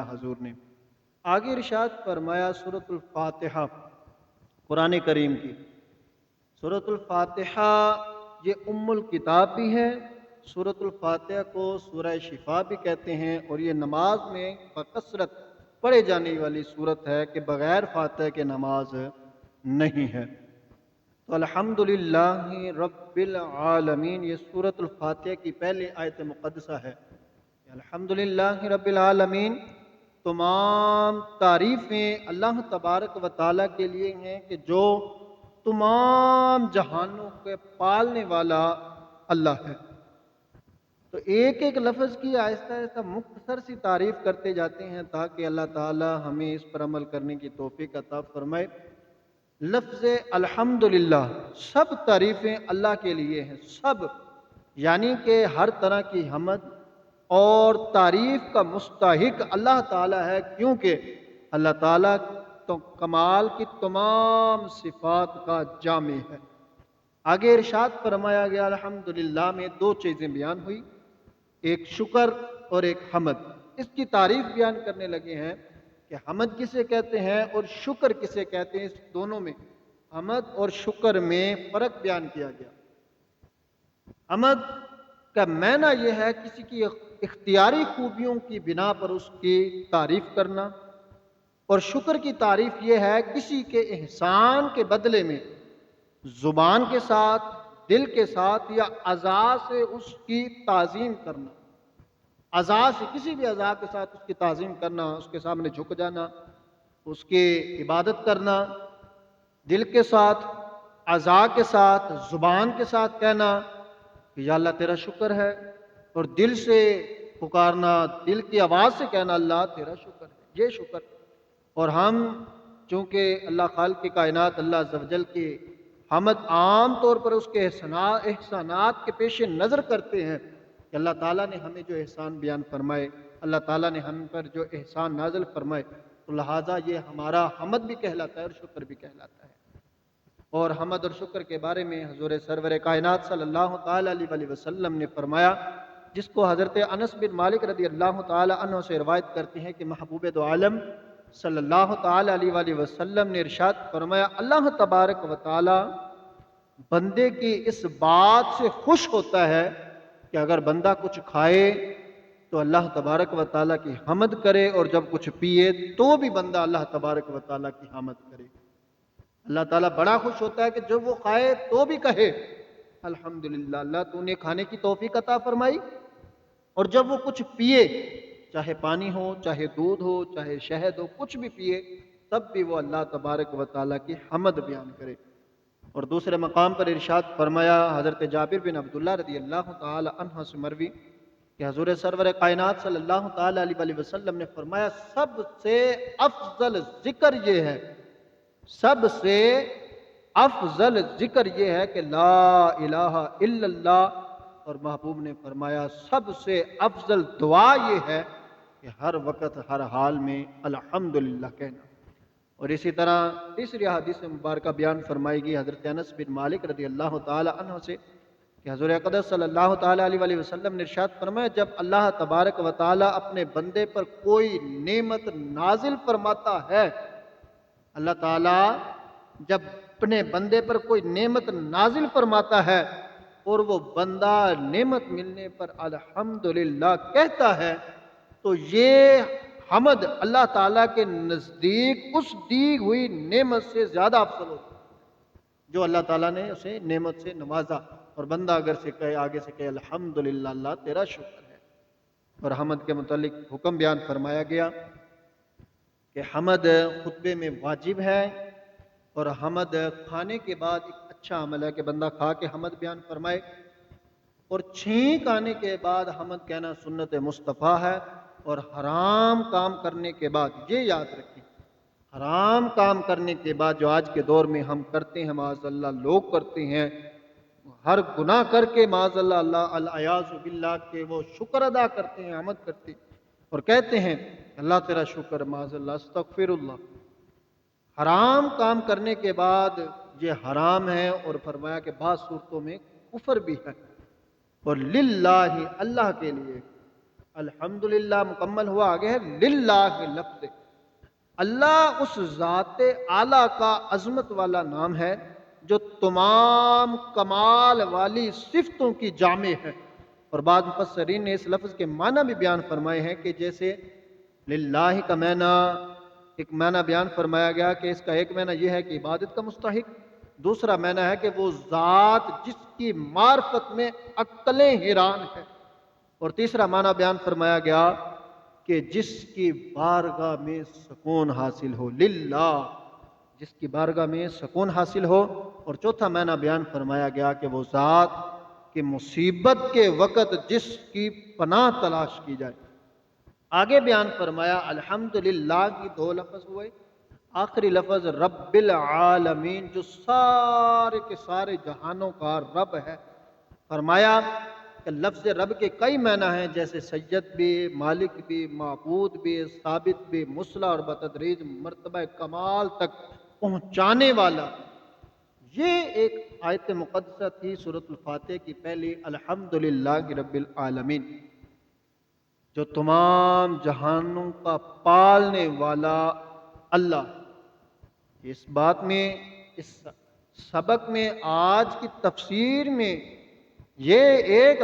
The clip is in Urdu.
حضور نے آگے ارشاد فرمایا سورۃ الفاتحہ قرآن کریم کی سورۃ الفاتحہ یہ ام الکتاب بھی ہے. سورۃ الفاتحہ کو سورہ شفا بھی کہتے ہیں اور یہ نماز میں بکثرت پڑھے جانے والی سورت ہے کہ بغیر فاتحہ کے نماز نہیں ہے. تو الحمدللہ رب العالمین یہ سورۃ الفاتحہ کی پہلی آیت مقدسہ ہے. الحمدللہ رب العالمین تمام تعریفیں اللہ تبارک و تعالیٰ کے لیے ہیں کہ جو تمام جہانوں کے پالنے والا اللہ ہے. تو ایک ایک لفظ کی آہستہ آہستہ مختصر سی تعریف کرتے جاتے ہیں تاکہ اللہ تعالیٰ ہمیں اس پر عمل کرنے کی توفیق عطا فرمائے. لفظ الحمدللہ سب تعریفیں اللہ کے لیے ہیں، سب، یعنی کہ ہر طرح کی حمد اور تعریف کا مستحق اللہ تعالیٰ ہے، کیونکہ اللہ تعالیٰ تو کمال کی تمام صفات کا جامع ہے. آگے ارشاد فرمایا گیا الحمدللہ میں دو چیزیں بیان ہوئی، ایک شکر اور ایک حمد. اس کی تعریف بیان کرنے لگے ہیں کہ حمد کسے کہتے ہیں اور شکر کسے کہتے ہیں. اس دونوں میں حمد اور شکر میں فرق بیان کیا گیا. حمد کا معنی یہ ہے کسی کی اختیاری خوبیوں کی بنا پر اس کی تعریف کرنا، اور شکر کی تعریف یہ ہے کسی کے احسان کے بدلے میں زبان کے ساتھ، دل کے ساتھ یا اعضاء سے اس کی تعظیم کرنا. اعضاء سے، کسی بھی اعضاء کے ساتھ اس کی تعظیم کرنا، اس کے سامنے جھک جانا، اس کی عبادت کرنا، دل کے ساتھ، اعضاء کے ساتھ، زبان کے ساتھ کہنا کہ یا اللہ تیرا شکر ہے، اور دل سے پکارنا، دل کی آواز سے کہنا اللہ تیرا شکر ہے. یہ شکر. اور ہم چونکہ اللہ خالق کی کائنات اللہ عز و جل کی حمد عام طور پر اس کے احسانات کے پیش نظر کرتے ہیں کہ اللہ تعالیٰ نے ہمیں جو احسان بیان فرمائے، اللہ تعالیٰ نے ہم پر جو احسان نازل فرمائے، تو لہٰذا یہ ہمارا حمد بھی کہلاتا ہے اور شکر بھی کہلاتا ہے. اور حمد اور شکر کے بارے میں حضور سرور کائنات صلی اللہ تعالیٰ علیہ وسلم نے فرمایا، جس کو حضرت انس بن مالک رضی اللہ تعالیٰ عنہ سے روایت کرتے ہیں کہ محبوب دو عالم صلی اللہ تعالیٰ علیہ وسلم نے ارشاد فرمایا اللہ تبارک و تعالیٰ بندے کی اس بات سے خوش ہوتا ہے کہ اگر بندہ کچھ کھائے تو اللہ تبارک و تعالیٰ کی حمد کرے، اور جب کچھ پیے تو بھی بندہ اللہ تبارک و تعالیٰ کی حمد کرے. اللہ تعالیٰ بڑا خوش ہوتا ہے کہ جب وہ کھائے تو بھی کہے الحمدللہ، اللہ تو نے کھانے کی توفیق عطا فرمائی، اور جب وہ کچھ پیے، چاہے پانی ہو، چاہے دودھ ہو، چاہے شہد ہو، کچھ بھی پیے تب بھی وہ اللہ تبارک و تعالیٰ کی حمد بیان کرے. اور دوسرے مقام پر ارشاد فرمایا حضرت جابر بن عبداللہ رضی اللہ تعالی عنہ سے مروی کہ حضور سرور کائنات صلی اللہ تعالی علیہ وسلم نے فرمایا سب سے افضل ذکر یہ ہے، سب سے افضل ذکر یہ ہے کہ لا الہ الا اللہ، اور محبوب نے فرمایا سب سے افضل دعا یہ ہے کہ ہر وقت ہر حال میں الحمدللہ کہنا. اور اسی طرح تیسری حدیث مبارکہ بیان فرمائی گئی حضرت انس بن مالک رضی اللہ تعالی عنہ سے کہ حضور اقدس صلی اللہ تعالی علیہ وسلم نے ارشاد فرمایا جب اللہ تبارک و تعالی اپنے بندے پر کوئی نعمت نازل فرماتا ہے، اللہ تعالی جب اپنے بندے پر کوئی نعمت نازل فرماتا ہے اور وہ بندہ نعمت ملنے پر الحمدللہ کہتا ہے، تو یہ حمد اللہ تعالیٰ کے نزدیک اس دی ہوئی نعمت سے زیادہ افضل ہوتا ہے جو اللہ تعالیٰ نے اسے نعمت سے نوازا. اور بندہ اگر سے کہے، آگے سے کہے الحمدللہ اللہ تیرا شکر ہے. اور حمد کے متعلق حکم بیان فرمایا گیا کہ حمد خطبے میں واجب ہے، اور حمد کھانے کے بعد ایک اچھا عمل ہے کہ بندہ کھا کے حمد بیان فرمائے، اور چھینک آنے کے بعد حمد کہنا سنت مصطفیٰ ہے. اور حرام کام کرنے کے بعد یہ یاد رکھیں، حرام کام کرنے کے بعد جو آج کے دور میں ہم کرتے ہیں معاذ اللہ لوگ کرتے ہیں، ہر گناہ کر کے معاذ اللہ العیاذ باللہ کہ وہ شکر ادا کرتے ہیں، حمد کرتے ہیں اور کہتے ہیں اللہ تیرا شکر، معاذ اللہ استغفر اللہ. حرام کام کرنے کے بعد یہ حرام ہے، اور فرمایا کہ بعض صورتوں میں کفر بھی ہے. اور للہ اللہ کے لیے الحمدللہ مکمل ہوا، آگے ہے للہ لفظ، اللہ اس ذات اعلیٰ کا عظمت والا نام ہے جو تمام کمال والی صفتوں کی جامع ہے۔ اور بعض مفسرین نے اس لفظ کے معنی بھی بیان فرمائے ہیں کہ جیسے للہ کا معنی، ایک معنی بیان فرمایا گیا کہ اس کا ایک معنی یہ ہے کہ عبادت کا مستحق، دوسرا معنی ہے کہ وہ ذات جس کی معرفت میں عقلیں حیران ہیں، اور تیسرا معنی بیان فرمایا گیا کہ جس کی بارگاہ میں سکون حاصل ہو، للہ جس کی بارگاہ میں سکون حاصل ہو، اور چوتھا معنی بیان فرمایا گیا کہ وہ ذات کہ مصیبت کے وقت جس کی پناہ تلاش کی جائے۔ آگے بیان فرمایا الحمدللہ کی دو لفظ ہوئے، آخری لفظ رب العالمین جو سارے کے سارے جہانوں کا رب ہے۔ فرمایا کہ لفظ رب کے کئی معنی ہیں، جیسے سید بھی، مالک بھی، معبود بھی، ثابت بھی، مصلح اور بتدریج مرتبہ کمال تک پہنچانے والا۔ یہ ایک آیت مقدسہ تھی سورۃ الفاتحہ کی پہلی، الحمدللہ رب العالمین، جو تمام جہانوں کا پالنے والا اللہ۔ اس بات میں، اس سبق میں، آج کی تفسیر میں یہ ایک